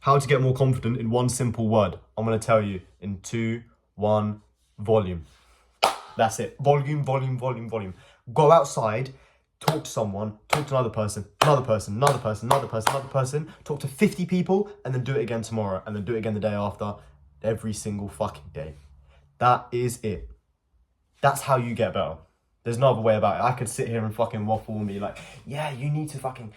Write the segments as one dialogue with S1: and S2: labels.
S1: How to get more confident in one simple word. I'm going to tell you in 2, 1, volume. That's it. Volume, volume, volume, volume. Go outside, talk to someone, talk to another person, another person, another person, another person, another person, talk to 50 people, and then do it again tomorrow, and then do it again the day after, every single fucking day. That is it. That's how you get better. There's no other way about it. I could sit here and fucking waffle and be like, yeah, you need to fucking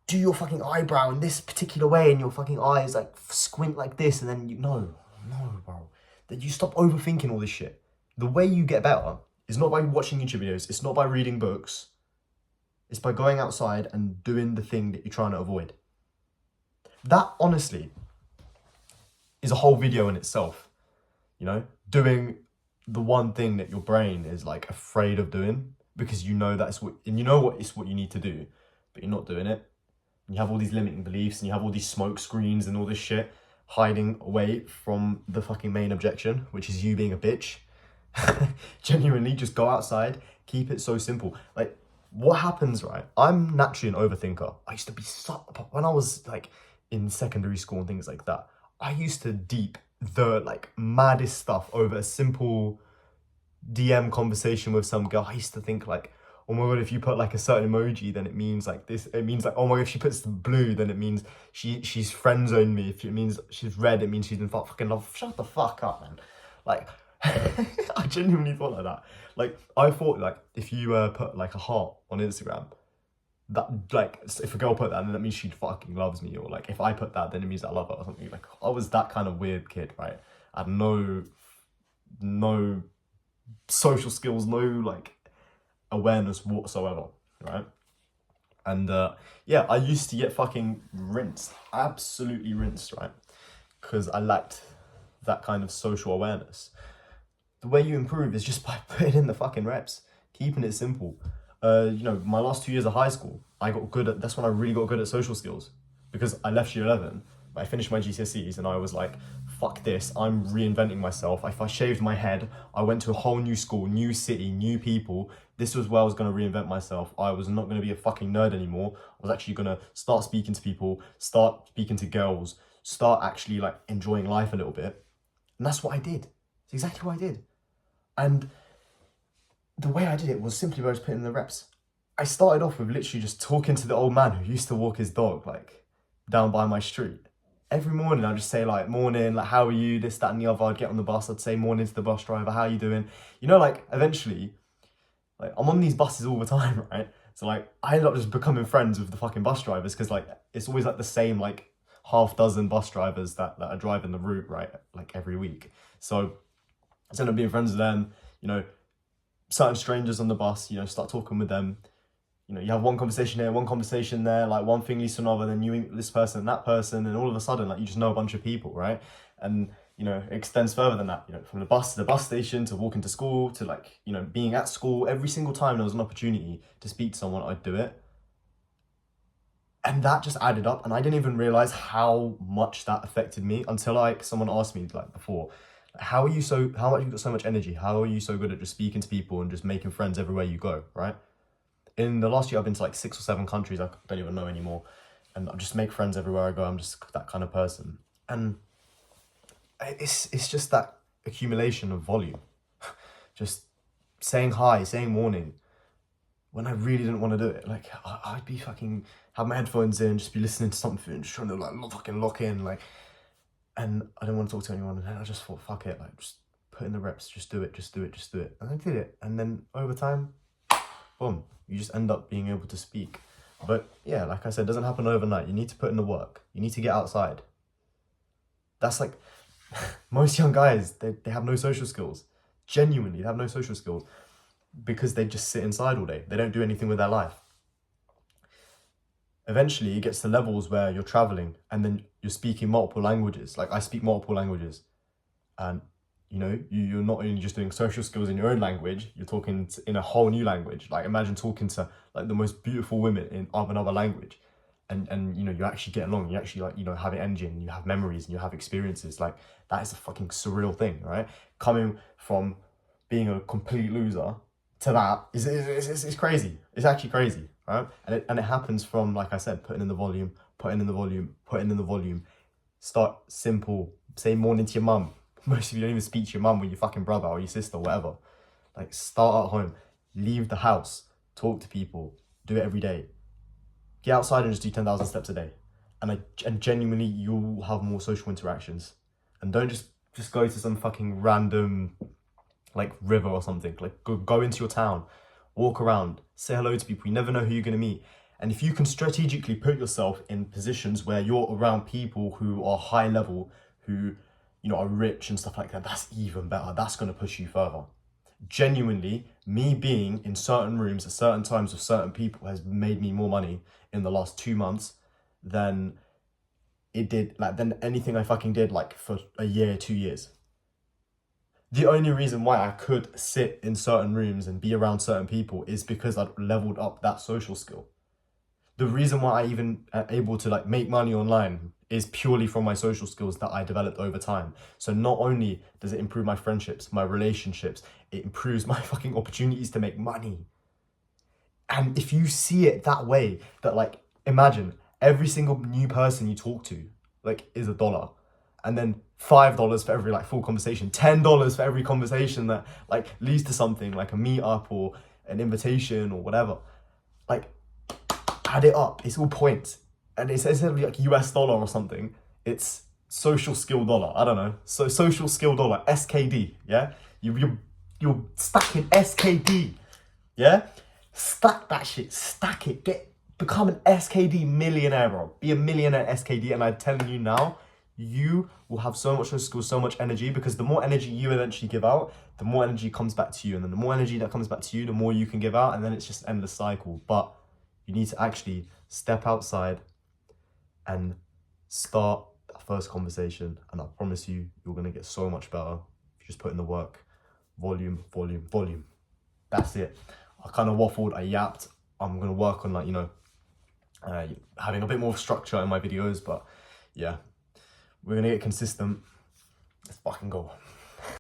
S1: do your fucking eyebrow in this particular way, and your fucking eyes like squint like this, and then no, bro. That you stop overthinking all this shit. The way you get better is not by watching YouTube videos. It's not by reading books. It's by going outside and doing the thing that you're trying to avoid. That honestly is a whole video in itself. You know, doing the one thing that your brain is like afraid of doing, because you know that's what, and you know what it's what you need to do, but you're not doing it. And you have all these limiting beliefs, and you have all these smoke screens and all this shit hiding away from the fucking main objection, which is you being a bitch. Genuinely, just go outside, keep it so simple. Like, what happens, right? I'm naturally an overthinker. I used to be when I was like in secondary school and things like that, I used to deep the like maddest stuff over a simple DM conversation with some girl. I used to think like, oh my god, if you put like a certain emoji, then it means like this. It means like, oh my god, if she puts the blue, then it means she's friend zoned me. If it means she's red, it means she's in fucking love. Shut the fuck up, man. Like, I genuinely thought like that. Like, I thought like if you put like a heart on Instagram, that like if a girl put that, then that means she fucking loves me. Or like if I put that, then it means I love her or something. Like, I was that kind of weird kid, right? I had no social skills, no like awareness whatsoever, right? And yeah, I used to get fucking rinsed, absolutely rinsed, right? Because I lacked that kind of social awareness. The way you improve is just by putting in the fucking reps, keeping it simple. You know, my last 2 years of high school, that's when I really got good at social skills, because I left year 11, I finished my GCSEs, and I was like, fuck this, I'm reinventing myself. If I shaved my head, I went to a whole new school, new city, new people. This was where I was going to reinvent myself. I was not going to be a fucking nerd anymore. I was actually going to start speaking to people, start speaking to girls, start actually like enjoying life a little bit. And that's what I did. It's exactly what I did. And the way I did it was simply by just putting in the reps. I started off with literally just talking to the old man who used to walk his dog like down by my street. Every morning I'd just say like, morning, like, how are you, this, that and the other. I'd get on the bus, I'd say morning to the bus driver, how are you doing? You know, like eventually, like I'm on these buses all the time, right? So like I ended up just becoming friends with the fucking bus drivers, because like it's always like the same like half dozen bus drivers that are driving the route, right? Like every week. So I ended up being friends with them, you know, certain strangers on the bus, you know, start talking with them. You know, you have one conversation here, one conversation there, like one thing leads to another, then you meet this person and that person, and all of a sudden, like, you just know a bunch of people, right? And, you know, it extends further than that, you know, from the bus to the bus station, to walking to school, to like, you know, being at school. Every single time there was an opportunity to speak to someone, I'd do it. And that just added up, and I didn't even realize how much that affected me until like someone asked me like before, how much you got so much energy? How are you so good at just speaking to people and just making friends everywhere you go, right? In the last year, I've been to like 6 or 7 countries I don't even know anymore. And I just make friends everywhere I go. I'm just that kind of person. And it's just that accumulation of volume. Just saying hi, saying morning, when I really didn't want to do it. Like, I'd be fucking, have my headphones in, just be listening to something, just trying to like fucking lock in, like, and I didn't want to talk to anyone. And then I just thought, fuck it, like, just put in the reps, just do it, just do it, just do it. And I did it. And then over time, boom, you just end up being able to speak. But yeah, like I said, it doesn't happen overnight. You need to put in the work. You need to get outside. That's like, most young guys, they have no social skills. Genuinely, they have no social skills, because they just sit inside all day. They don't do anything with their life. Eventually, it gets to levels where you're traveling and then you're speaking multiple languages. Like, I speak multiple languages. And you know, you're not only just doing social skills in your own language, you're talking in a whole new language. Like, imagine talking to like the most beautiful women in another language, and you know, you actually get along, you actually like, you know, have energy, and you have memories, and you have experiences. Like, that is a fucking surreal thing, right? Coming from being a complete loser to that is crazy. It's actually crazy, right? And it happens from, like I said, putting in the volume, putting in the volume. Start simple. Say morning to your mum. Most of you don't even speak to your mum or your fucking brother or your sister or whatever. Like, start at home. Leave the house. Talk to people. Do it every day. Get outside and just do 10,000 steps a day. And genuinely, you'll have more social interactions. And don't just go to some fucking random, like, river or something. Like, go into your town. Walk around. Say hello to people. You never know who you're going to meet. And if you can strategically put yourself in positions where you're around people who are high level, who, you know, are rich and stuff like that, that's even better. That's going to push you further. Genuinely, me being in certain rooms at certain times with certain people has made me more money in the last 2 months than it did, like, than anything I fucking did, like, for a year, 2 years. The only reason why I could sit in certain rooms and be around certain people is because I'd leveled up that social skill. The reason why I even am able to, like, make money online is purely from my social skills that I developed over time. So not only does it improve my friendships, my relationships, it improves my fucking opportunities to make money. And if you see it that way, that, like, imagine every single new person you talk to, like, is $1. And then $5 for every, like, full conversation, $10 for every conversation that, like, leads to something like a meetup or an invitation or whatever. Like, add it up. It's all points. And it's essentially like US dollar or something. It's social skill dollar. I don't know. So social skill dollar, SKD. Yeah, you're stacking SKD. Yeah, stack that shit. Stack it. Become an SKD millionaire, bro. Be a millionaire SKD. And I'm telling you now, you will have so much social skills, so much energy, because the more energy you eventually give out, the more energy comes back to you. And then the more energy that comes back to you, the more you can give out. And then it's just an endless cycle. But you need to actually step outside and start that first conversation. And I promise you, you're going to get so much better if you just put in the work. Volume. That's it. I kind of waffled, I yapped. I'm going to work on, like, you know, having a bit more structure in my videos. But yeah, we're going to get consistent. Let's fucking go.